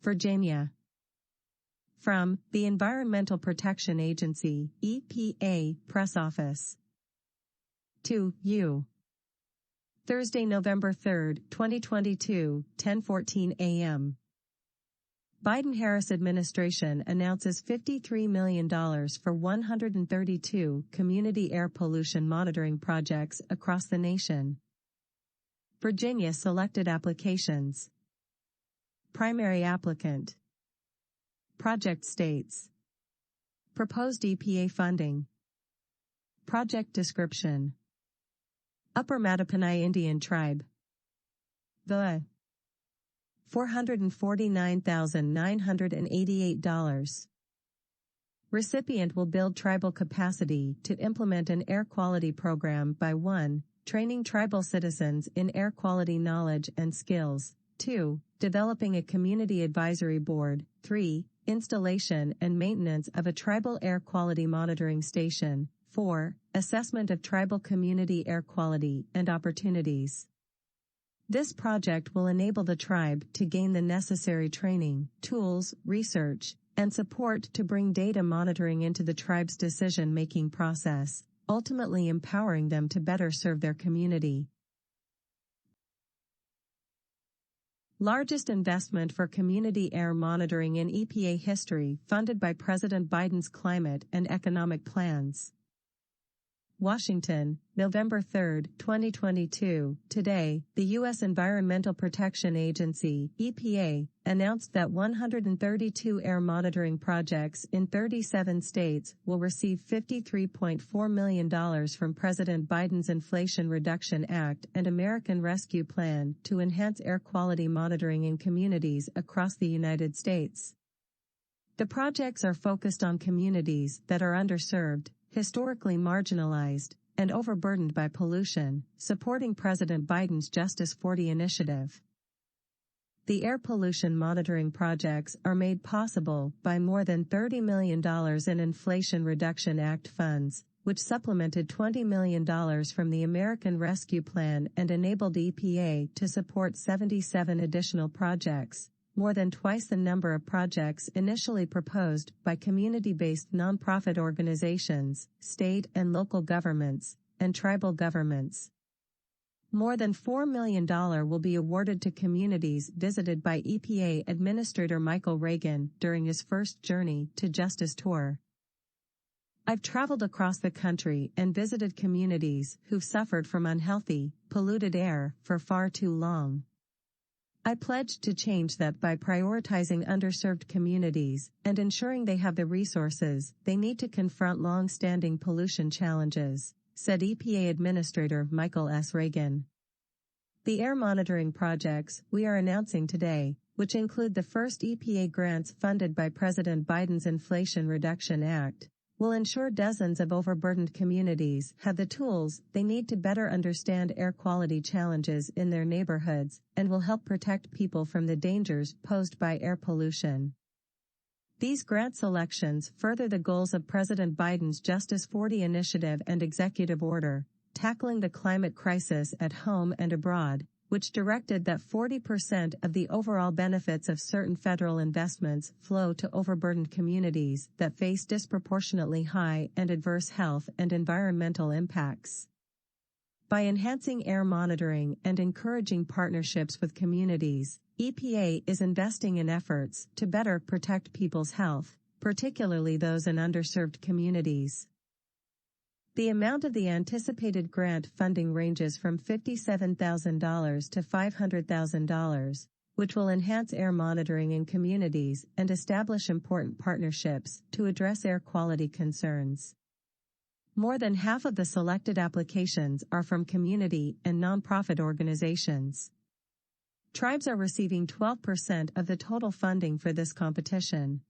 Virginia. From the Environmental Protection Agency, EPA, Press Office. To you. Thursday, November 3, 2022, 10:14 a.m. Biden-Harris administration announces $53 million for 132 community air pollution monitoring projects across the nation. Virginia selected applications. Primary applicant. Project states. Proposed EPA funding. Project description. Upper Mattaponi Indian Tribe. The $449,988. Recipient will build tribal capacity to implement an air quality program by 1. Training tribal citizens in air quality knowledge and skills. 2. Developing a community advisory board. 3. Installation and maintenance of a tribal air quality monitoring station. 4. Assessment of tribal community air quality and opportunities. This project will enable the tribe to gain the necessary training, tools, research, and support to bring data monitoring into the tribe's decision-making process, ultimately empowering them to better serve their community. Largest investment for community air monitoring in EPA history, funded by President Biden's climate and economic plans. Washington, November 3, 2022. Today, the U.S. Environmental Protection Agency, EPA, announced that 132 air monitoring projects in 37 states will receive $53.4 million from President Biden's Inflation Reduction Act and American Rescue Plan to enhance air quality monitoring in communities across the United States. The projects are focused on communities that are underserved, historically marginalized, and overburdened by pollution, supporting President Biden's Justice 40 initiative. The air pollution monitoring projects are made possible by more than $30 million in Inflation Reduction Act funds, which supplemented $20 million from the American Rescue Plan and enabled EPA to support 77 additional projects, more than twice the number of projects initially proposed by community-based nonprofit organizations, state and local governments, and tribal governments. More than $4 million will be awarded to communities visited by EPA Administrator Michael Regan during his first Journey to Justice tour. I've traveled across the country and visited communities who've suffered from unhealthy, polluted air for far too long. I pledged to change that by prioritizing underserved communities and ensuring they have the resources they need to confront long-standing pollution challenges, said EPA Administrator Michael S. Regan. The air monitoring projects we are announcing today, which include the first EPA grants funded by President Biden's Inflation Reduction Act, will ensure dozens of overburdened communities have the tools they need to better understand air quality challenges in their neighborhoods and will help protect people from the dangers posed by air pollution. These grant selections further the goals of President Biden's Justice 40 initiative and executive order, tackling the climate crisis at home and abroad, which directed that 40% of the overall benefits of certain federal investments flow to overburdened communities that face disproportionately high and adverse health and environmental impacts. By enhancing air monitoring and encouraging partnerships with communities, EPA is investing in efforts to better protect people's health, particularly those in underserved communities. The amount of the anticipated grant funding ranges from $57,000 to $500,000, which will enhance air monitoring in communities and establish important partnerships to address air quality concerns. More than half of the selected applications are from community and nonprofit organizations. Tribes are receiving 12% of the total funding for this competition.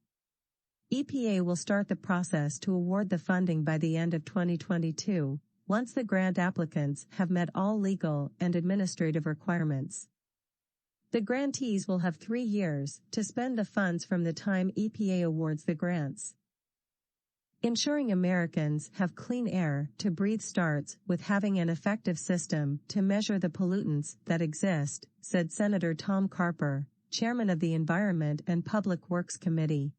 EPA will start the process to award the funding by the end of 2022, once the grant applicants have met all legal and administrative requirements. The grantees will have 3 years to spend the funds from the time EPA awards the grants. Ensuring Americans have clean air to breathe starts with having an effective system to measure the pollutants that exist, said Senator Tom Carper, chairman of the Environment and Public Works Committee.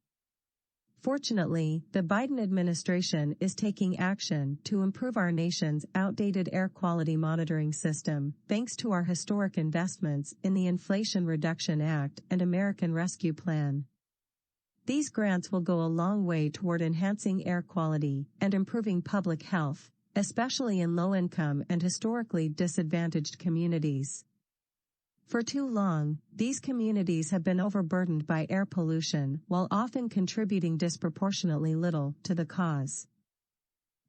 Fortunately, the Biden administration is taking action to improve our nation's outdated air quality monitoring system, thanks to our historic investments in the Inflation Reduction Act and American Rescue Plan. These grants will go a long way toward enhancing air quality and improving public health, especially in low-income and historically disadvantaged communities. For too long, these communities have been overburdened by air pollution while often contributing disproportionately little to the cause.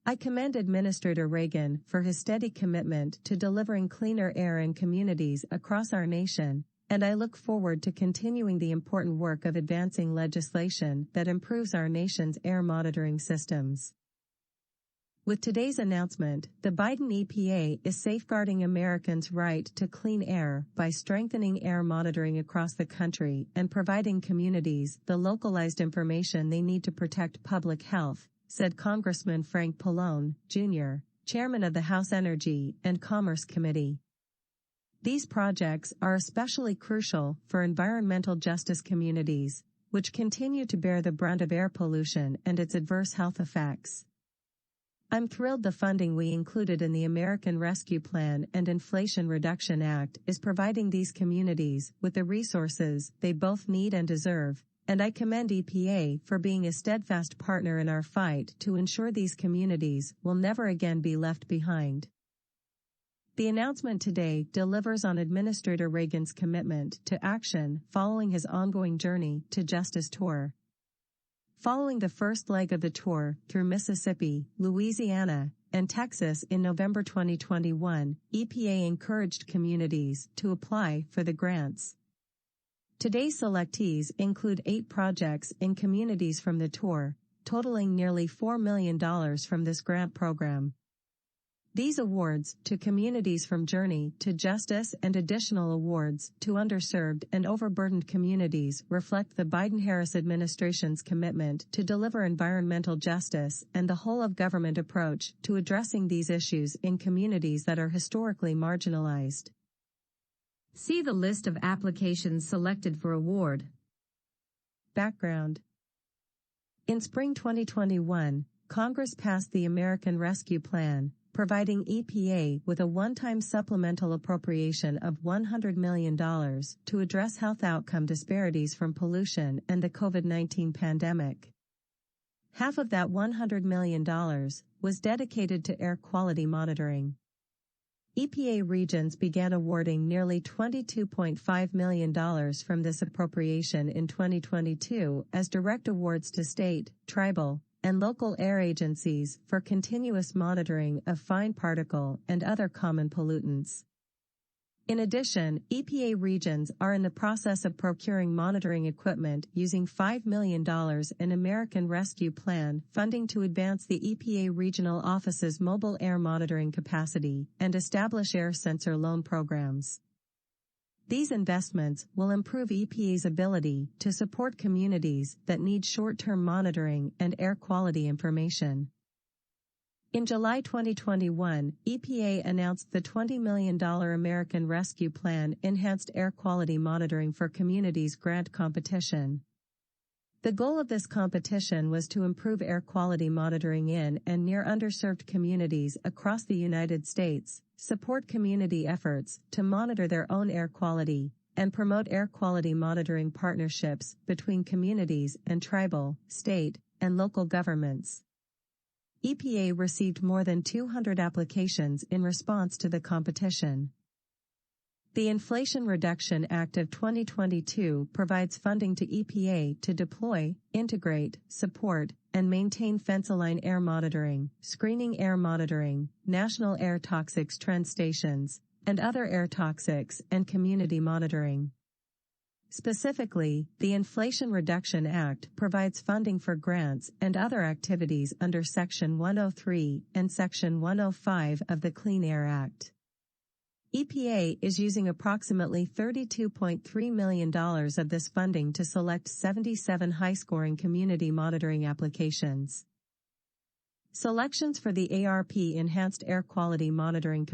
I commend Administrator Reagan for his steady commitment to delivering cleaner air in communities across our nation, and I look forward to continuing the important work of advancing legislation that improves our nation's air monitoring systems. With today's announcement, the Biden EPA is safeguarding Americans' right to clean air by strengthening air monitoring across the country and providing communities the localized information they need to protect public health, said Congressman Frank Pallone, Jr., chairman of the House Energy and Commerce Committee. These projects are especially crucial for environmental justice communities, which continue to bear the brunt of air pollution and its adverse health effects. I'm thrilled the funding we included in the American Rescue Plan and Inflation Reduction Act is providing these communities with the resources they both need and deserve, and I commend EPA for being a steadfast partner in our fight to ensure these communities will never again be left behind. The announcement today delivers on Administrator Reagan's commitment to action following his ongoing Journey to Justice tour. Following the first leg of the tour through Mississippi, Louisiana, and Texas in November 2021, EPA encouraged communities to apply for the grants. Today's selectees include 8 projects in communities from the tour, totaling nearly $4 million from this grant program. These awards to communities from Journey to Justice and additional awards to underserved and overburdened communities reflect the Biden-Harris administration's commitment to deliver environmental justice and the whole-of-government approach to addressing these issues in communities that are historically marginalized. See the list of applications selected for award. Background. In spring 2021, Congress passed the American Rescue Plan, providing EPA with a one-time supplemental appropriation of $100 million to address health outcome disparities from pollution and the COVID-19 pandemic. Half of that $100 million was dedicated to air quality monitoring. EPA regions began awarding nearly $22.5 million from this appropriation in 2022 as direct awards to state, tribal, and local air agencies for continuous monitoring of fine particle and other common pollutants. In addition, EPA regions are in the process of procuring monitoring equipment using $5 million in American Rescue Plan funding to advance the EPA regional office's mobile air monitoring capacity and establish air sensor loan programs. These investments will improve EPA's ability to support communities that need short-term monitoring and air quality information. In July 2021, EPA announced the $20 million American Rescue Plan Enhanced Air Quality Monitoring for Communities grant competition. The goal of this competition was to improve air quality monitoring in and near underserved communities across the United States, support community efforts to monitor their own air quality, and promote air quality monitoring partnerships between communities and tribal, state, and local governments. EPA received more than 200 applications in response to the competition. The Inflation Reduction Act of 2022 provides funding to EPA to deploy, integrate, support, and maintain fence-aligned air monitoring, screening air monitoring, national air toxics trend stations, and other air toxics and community monitoring. Specifically, the Inflation Reduction Act provides funding for grants and other activities under Section 103 and Section 105 of the Clean Air Act. EPA is using approximately $32.3 million of this funding to select 77 high-scoring community monitoring applications. Selections for the ARP Enhanced Air Quality Monitoring